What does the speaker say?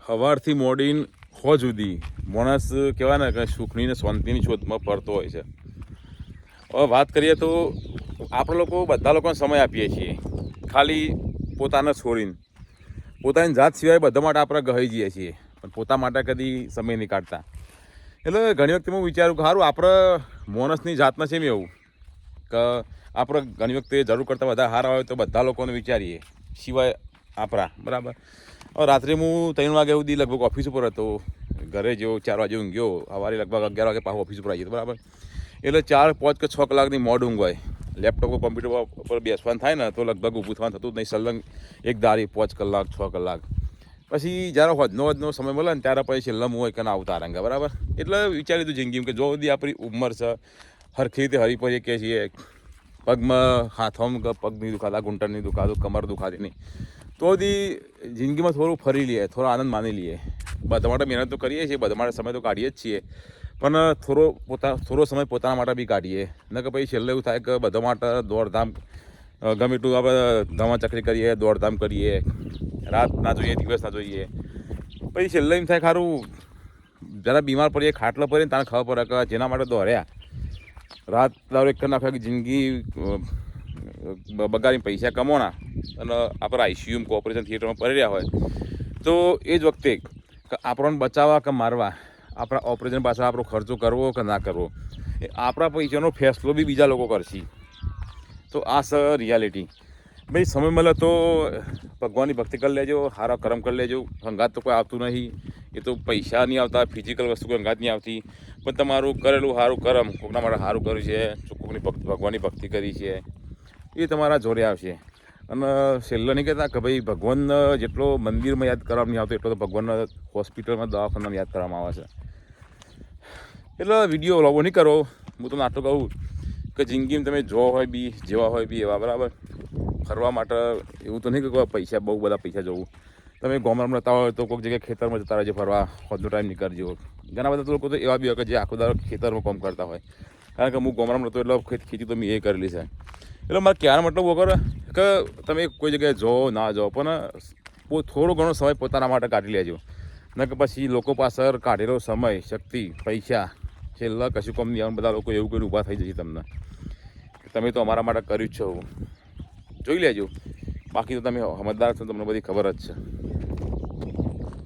સવારથી મોડીને હો સુધી માણસ કહેવાય ને કે સુખની ને શાંતિની શોધમાં ફરતો હોય છે. હવે વાત કરીએ તો આપણે લોકો બધા લોકોને સમય આપીએ છીએ, ખાલી પોતાને છોડીને. પોતાની જાત સિવાય બધા માટે આપણે ગહાઈ જઈએ છીએ, પણ પોતા માટે કદી સમય નહીં કાઢતા. એટલે ઘણી વખતે હું વિચારું કે સારું આપણે માણસની જાતના છે એવું કે આપણે ઘણી વખતે જરૂર કરતાં વધારે સારા હોય તો બધા લોકોને વિચારીએ, સિવાય આપણા બરાબર. હવે રાત્રે હું 3 વાગ્યા સુધી લગભગ ઓફિસ ઉપર હતો. ઘરે જેવો 4 વાગે ઊંઘ્યો, સવારે લગભગ 11 વાગે પાછું ઓફિસ ઉપર આવી ગયો બરાબર. એટલે 4, 5 કે 6 કલાકની મોડ ઊંઘ હોય. લેપટોપ કે કોમ્પ્યુટર પર બેસવાનું થાય ને તો લગભગ ઊભું થવાનું થતું જ નહીં. સલંગ એક દાડી 5 કલાક 6 કલાક. પછી જ્યારે હોજનો સમય મળે ને ત્યારે પછી છેલ્લા હું હોય કે ના આવતા રંગા બરાબર. એટલે વિચારી લીધું જિંદગીમાં કે જો સુધી આપણી ઉંમર છે સરખી રીતે હરી પરીએ કે છીએ, પગમાં હાથોમાં પગ નહીં દુખાતા, ઘૂંટણ નહીં દુખાતું, કમર દુખાતી નહીં, તો બધી જિંદગીમાં થોડું ફરી લઈએ, થોડો આનંદ માની લઈએ. બધા માટે મહેનત તો કરીએ છીએ, બધા માટે સમય તો કાઢીએ જ છીએ, પણ થોડો સમય પોતાના માટે બી કાઢીએ. ન કે પછી છેલ્લે એવું થાય કે બધા માટે દોડધામ, ગમે એટલું આપણે ધમાચકરી કરીએ, દોડધામ કરીએ, રાત ના જોઈએ, દિવસ ના જોઈએ. પછી છેલ્લે એમ થાય ખારું જરા બીમાર પડીએ, ખાટલો પડીએ ને તાને ખબર પડે કે જેના માટે દોડ્યા રાત દારૂ એક નાખ્યા કે જિંદગી બગાડીને પૈસા કમાવાના અને આપણે આઈસીયુમાં કે ઓપરેશન થિયેટરમાં પડી રહ્યા હોય તો એ જ વખતે કે આપણને બચાવવા કે મારવા, આપણા ઓપરેશન પાછળ આપણો ખર્ચો કરવો કે ના કરવો, એ આપણા પૈસાનો ફેસલો બી બીજા લોકો કરશે. તો આ છે રિયાલિટી. ભાઈ સમય મળે તો ભગવાનની ભક્તિ કરી લેજો, સારા કર્મ કરી લેજો. સંગાત તો કોઈ આવતું નહીં, એ તો પૈસા નહીં આવતા, ફિઝિકલ વસ્તુ કોઈ સંગાત નહીં આવતી, પણ તમારું કરેલું સારું કર્મ, કોઈના માટે સારું કર્યું છે, કોઈની ભગવાનની ભક્તિ કરી છે, એ તમારા જોડે આવશે. અને છેલ્લે નહીં કહેતા કે ભાઈ ભગવાન જેટલો મંદિરમાં યાદ કરવામાં નહીં આવતો એટલો તો ભગવાનને હોસ્પિટલમાં દવાખાનામાં યાદ કરવામાં આવે છે. એટલે વિડીયો વ્લોગો નહીં કરો. હું તમને આટલું કહું કે જિંદગીમાં તમે જો હોય બી, જેવા હોય બી એવા બરાબર. ફરવા માટે એવું તો નહીં કે પૈસા બહુ બધા પૈસા જવું. તમે ગામડામાં રહેતા હોય તો કોઈક જગ્યાએ ખેતરમાં જતા રહેજો ફરવા, હોજનો ટાઈમ નીકળજો. ઘણા બધા લોકો તો એવા બી હોય કે જે આખો દાડો ખેતરમાં કામ કરતા હોય. કારણ કે હું ગામડામાં રહેતો એટલે ખેતી તો મેં એ કરેલી છે. એટલે મારે કહેવાનો મતલબ વગર કે તમે કોઈ જગ્યાએ જાઓ ના જાઓ, પણ થોડો ઘણો સમય પોતાના માટે કાઢી લેજો. ન કે પછી લોકો પાછળ કાઢેલો સમય, શક્તિ, પૈસા છેલ્લા કશું કામ નહીં. બધા લોકો એવું કરીને ઊભા થઈ જશે તમને કે તમે તો અમારા માટે કર્યું જ છો. જોઈ લેજો. બાકી તો તમે સમજદાર છો, તમને બધી ખબર જ છે.